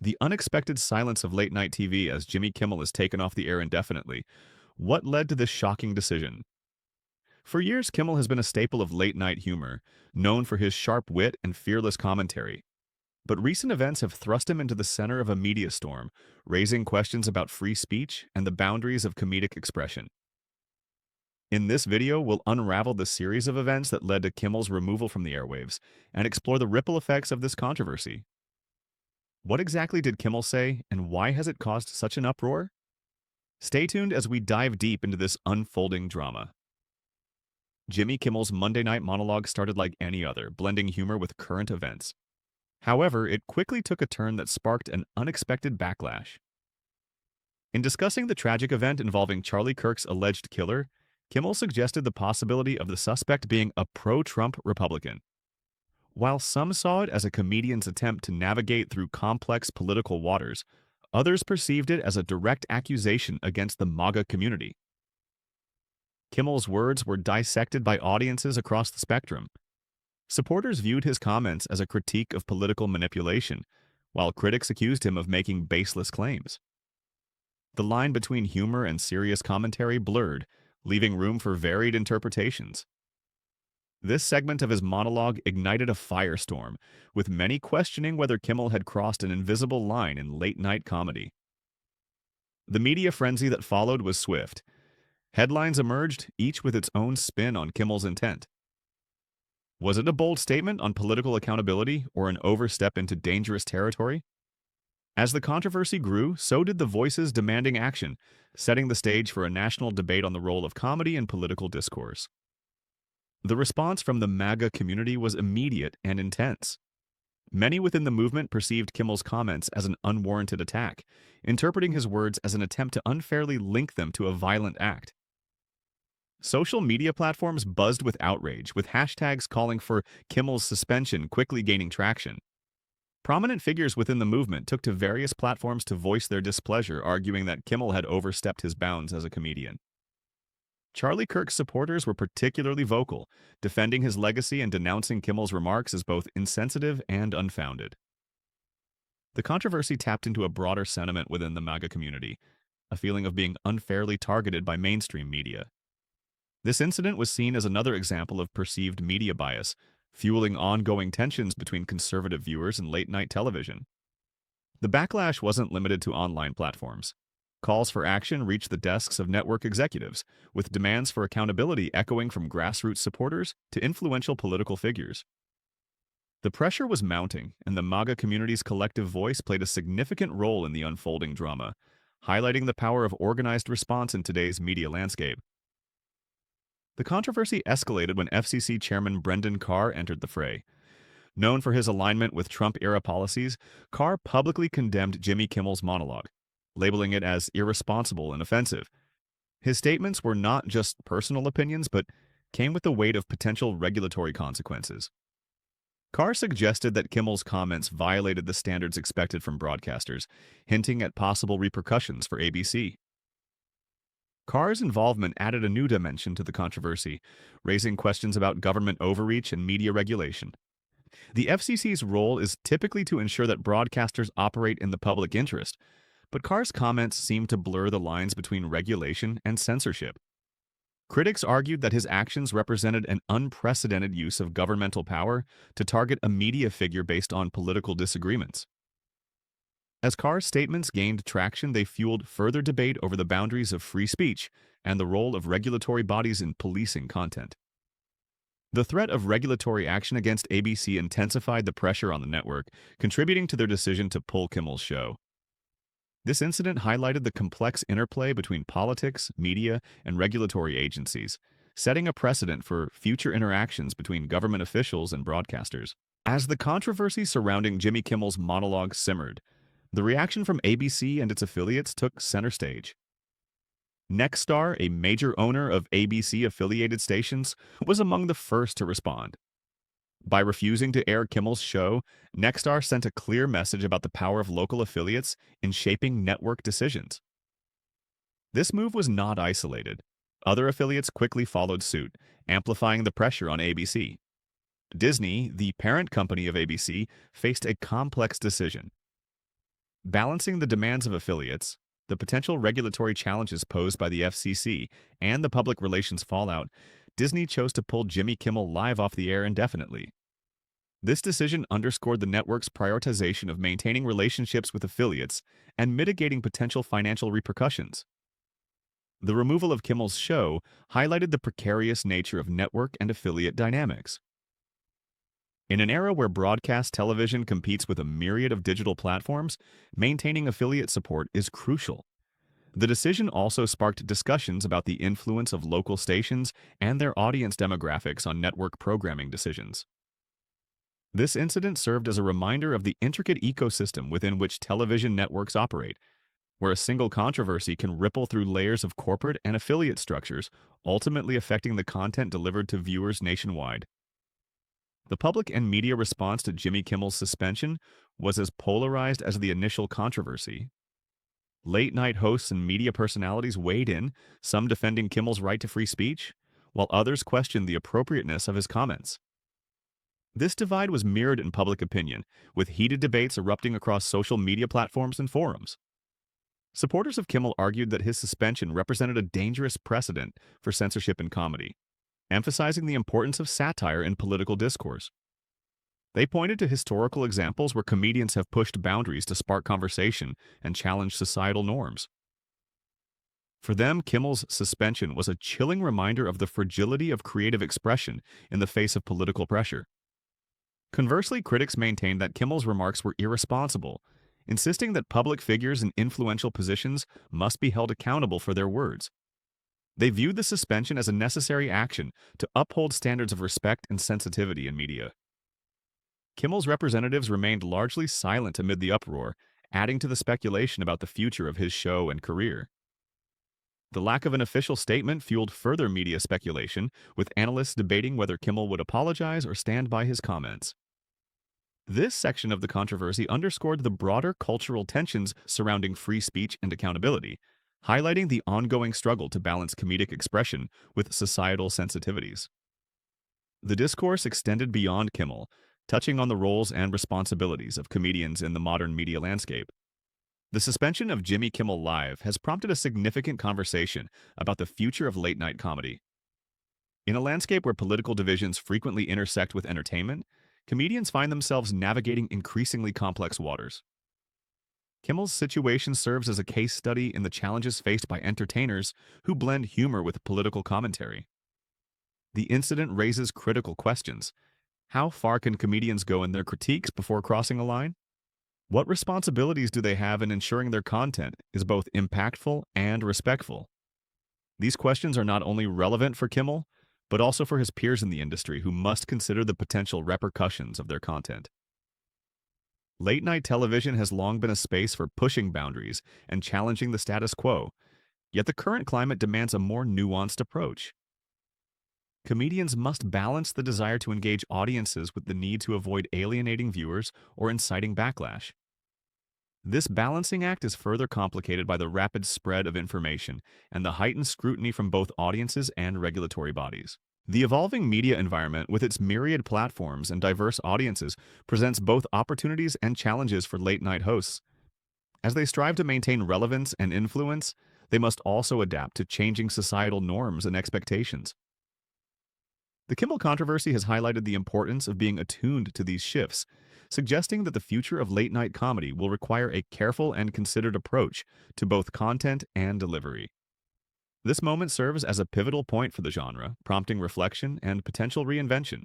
The unexpected silence of late-night TV as Jimmy Kimmel is taken off the air indefinitely. What led to this shocking decision? For years, Kimmel has been a staple of late-night humor, known for his sharp wit and fearless commentary. But recent events have thrust him into the center of a media storm, raising questions about free speech and the boundaries of comedic expression. In this video, we'll unravel the series of events that led to Kimmel's removal from the airwaves and explore the ripple effects of this controversy. What exactly did Kimmel say, and why has it caused such an uproar? Stay tuned as we dive deep into this unfolding drama. Jimmy Kimmel's Monday night monologue started like any other, blending humor with current events. However, it quickly took a turn that sparked an unexpected backlash. In discussing the tragic event involving Charlie Kirk's alleged killer, Kimmel suggested the possibility of the suspect being a pro-Trump Republican. While some saw it as a comedian's attempt to navigate through complex political waters, others perceived it as a direct accusation against the MAGA community. Kimmel's words were dissected by audiences across the spectrum. Supporters viewed his comments as a critique of political manipulation, while critics accused him of making baseless claims. The line between humor and serious commentary blurred, leaving room for varied interpretations. This segment of his monologue ignited a firestorm, with many questioning whether Kimmel had crossed an invisible line in late-night comedy. The media frenzy that followed was swift. Headlines emerged, each with its own spin on Kimmel's intent. Was it a bold statement on political accountability or an overstep into dangerous territory? As the controversy grew, so did the voices demanding action, setting the stage for a national debate on the role of comedy in political discourse. The response from the MAGA community was immediate and intense. Many within the movement perceived Kimmel's comments as an unwarranted attack, interpreting his words as an attempt to unfairly link them to a violent act. Social media platforms buzzed with outrage, with hashtags calling for Kimmel's suspension quickly gaining traction. Prominent figures within the movement took to various platforms to voice their displeasure, arguing that Kimmel had overstepped his bounds as a comedian. Charlie Kirk's supporters were particularly vocal, defending his legacy and denouncing Kimmel's remarks as both insensitive and unfounded. The controversy tapped into a broader sentiment within the MAGA community, a feeling of being unfairly targeted by mainstream media. This incident was seen as another example of perceived media bias, fueling ongoing tensions between conservative viewers and late-night television. The backlash wasn't limited to online platforms. Calls for action reached the desks of network executives, with demands for accountability echoing from grassroots supporters to influential political figures. The pressure was mounting, and the MAGA community's collective voice played a significant role in the unfolding drama, highlighting the power of organized response in today's media landscape. The controversy escalated when FCC Chairman Brendan Carr entered the fray. Known for his alignment with Trump-era policies, Carr publicly condemned Jimmy Kimmel's monologue, labeling it as irresponsible and offensive. His statements were not just personal opinions, but came with the weight of potential regulatory consequences. Carr suggested that Kimmel's comments violated the standards expected from broadcasters, hinting at possible repercussions for ABC. Carr's involvement added a new dimension to the controversy, raising questions about government overreach and media regulation. The FCC's role is typically to ensure that broadcasters operate in the public interest, but Carr's comments seem to blur the lines between regulation and censorship. Critics argued that his actions represented an unprecedented use of governmental power to target a media figure based on political disagreements. As Carr's statements gained traction, they fueled further debate over the boundaries of free speech and the role of regulatory bodies in policing content. The threat of regulatory action against ABC intensified the pressure on the network, contributing to their decision to pull Kimmel's show. This incident highlighted the complex interplay between politics, media, and regulatory agencies, setting a precedent for future interactions between government officials and broadcasters. As the controversy surrounding Jimmy Kimmel's monologue simmered, the reaction from ABC and its affiliates took center stage. Nexstar, a major owner of ABC-affiliated stations, was among the first to respond. By refusing to air Kimmel's show, Nexstar sent a clear message about the power of local affiliates in shaping network decisions. This move was not isolated. Other affiliates quickly followed suit, amplifying the pressure on ABC. Disney, the parent company of ABC, faced a complex decision. Balancing the demands of affiliates, the potential regulatory challenges posed by the FCC, and the public relations fallout, Disney chose to pull Jimmy Kimmel Live off the air indefinitely. This decision underscored the network's prioritization of maintaining relationships with affiliates and mitigating potential financial repercussions. The removal of Kimmel's show highlighted the precarious nature of network and affiliate dynamics. In an era where broadcast television competes with a myriad of digital platforms, maintaining affiliate support is crucial. The decision also sparked discussions about the influence of local stations and their audience demographics on network programming decisions. This incident served as a reminder of the intricate ecosystem within which television networks operate, where a single controversy can ripple through layers of corporate and affiliate structures, ultimately affecting the content delivered to viewers nationwide. The public and media response to Jimmy Kimmel's suspension was as polarized as the initial controversy. Late-night hosts and media personalities weighed in, some defending Kimmel's right to free speech, while others questioned the appropriateness of his comments. This divide was mirrored in public opinion, with heated debates erupting across social media platforms and forums. Supporters of Kimmel argued that his suspension represented a dangerous precedent for censorship in comedy, emphasizing the importance of satire in political discourse. They pointed to historical examples where comedians have pushed boundaries to spark conversation and challenge societal norms. For them, Kimmel's suspension was a chilling reminder of the fragility of creative expression in the face of political pressure. Conversely, critics maintained that Kimmel's remarks were irresponsible, insisting that public figures in influential positions must be held accountable for their words. They viewed the suspension as a necessary action to uphold standards of respect and sensitivity in media. Kimmel's representatives remained largely silent amid the uproar, adding to the speculation about the future of his show and career. The lack of an official statement fueled further media speculation, with analysts debating whether Kimmel would apologize or stand by his comments. This section of the controversy underscored the broader cultural tensions surrounding free speech and accountability, highlighting the ongoing struggle to balance comedic expression with societal sensitivities. The discourse extended beyond Kimmel, touching on the roles and responsibilities of comedians in the modern media landscape. The suspension of Jimmy Kimmel Live has prompted a significant conversation about the future of late-night comedy. In a landscape where political divisions frequently intersect with entertainment, comedians find themselves navigating increasingly complex waters. Kimmel's situation serves as a case study in the challenges faced by entertainers who blend humor with political commentary. The incident raises critical questions. How far can comedians go in their critiques before crossing a line? What responsibilities do they have in ensuring their content is both impactful and respectful? These questions are not only relevant for Kimmel, but also for his peers in the industry who must consider the potential repercussions of their content. Late-night television has long been a space for pushing boundaries and challenging the status quo, yet the current climate demands a more nuanced approach. Comedians must balance the desire to engage audiences with the need to avoid alienating viewers or inciting backlash. This balancing act is further complicated by the rapid spread of information and the heightened scrutiny from both audiences and regulatory bodies. The evolving media environment, with its myriad platforms and diverse audiences, presents both opportunities and challenges for late-night hosts. As they strive to maintain relevance and influence, they must also adapt to changing societal norms and expectations. The Kimmel controversy has highlighted the importance of being attuned to these shifts, suggesting that the future of late-night comedy will require a careful and considered approach to both content and delivery. This moment serves as a pivotal point for the genre, prompting reflection and potential reinvention.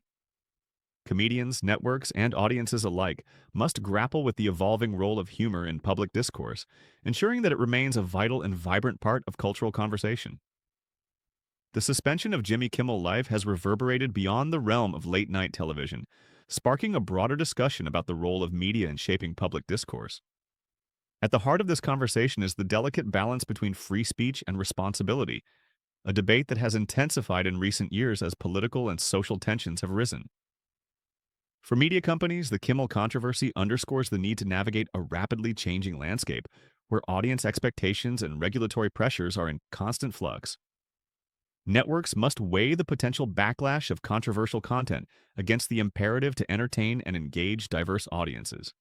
Comedians, networks, and audiences alike must grapple with the evolving role of humor in public discourse, ensuring that it remains a vital and vibrant part of cultural conversation. The suspension of Jimmy Kimmel Live has reverberated beyond the realm of late-night television, sparking a broader discussion about the role of media in shaping public discourse. At the heart of this conversation is the delicate balance between free speech and responsibility, a debate that has intensified in recent years as political and social tensions have risen. For media companies, the Kimmel controversy underscores the need to navigate a rapidly changing landscape where audience expectations and regulatory pressures are in constant flux. Networks must weigh the potential backlash of controversial content against the imperative to entertain and engage diverse audiences.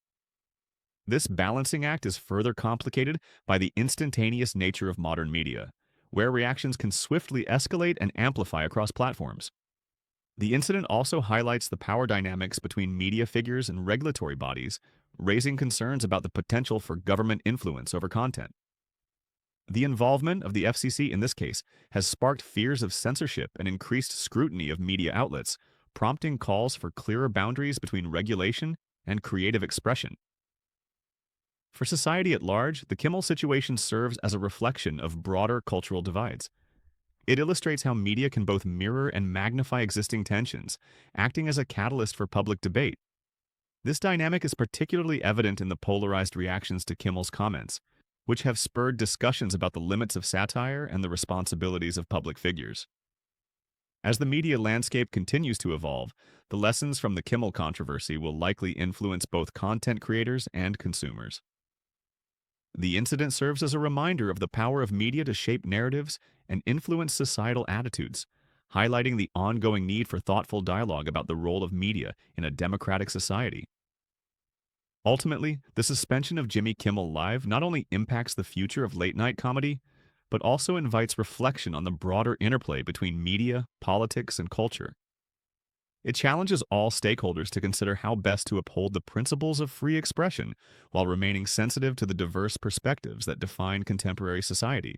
This balancing act is further complicated by the instantaneous nature of modern media, where reactions can swiftly escalate and amplify across platforms. The incident also highlights the power dynamics between media figures and regulatory bodies, raising concerns about the potential for government influence over content. The involvement of the FCC in this case has sparked fears of censorship and increased scrutiny of media outlets, prompting calls for clearer boundaries between regulation and creative expression. For society at large, the Kimmel situation serves as a reflection of broader cultural divides. It illustrates how media can both mirror and magnify existing tensions, acting as a catalyst for public debate. This dynamic is particularly evident in the polarized reactions to Kimmel's comments, which have spurred discussions about the limits of satire and the responsibilities of public figures. As the media landscape continues to evolve, the lessons from the Kimmel controversy will likely influence both content creators and consumers. The incident serves as a reminder of the power of media to shape narratives and influence societal attitudes, highlighting the ongoing need for thoughtful dialogue about the role of media in a democratic society. Ultimately, the suspension of Jimmy Kimmel Live not only impacts the future of late-night comedy, but also invites reflection on the broader interplay between media, politics, and culture. It challenges all stakeholders to consider how best to uphold the principles of free expression while remaining sensitive to the diverse perspectives that define contemporary society.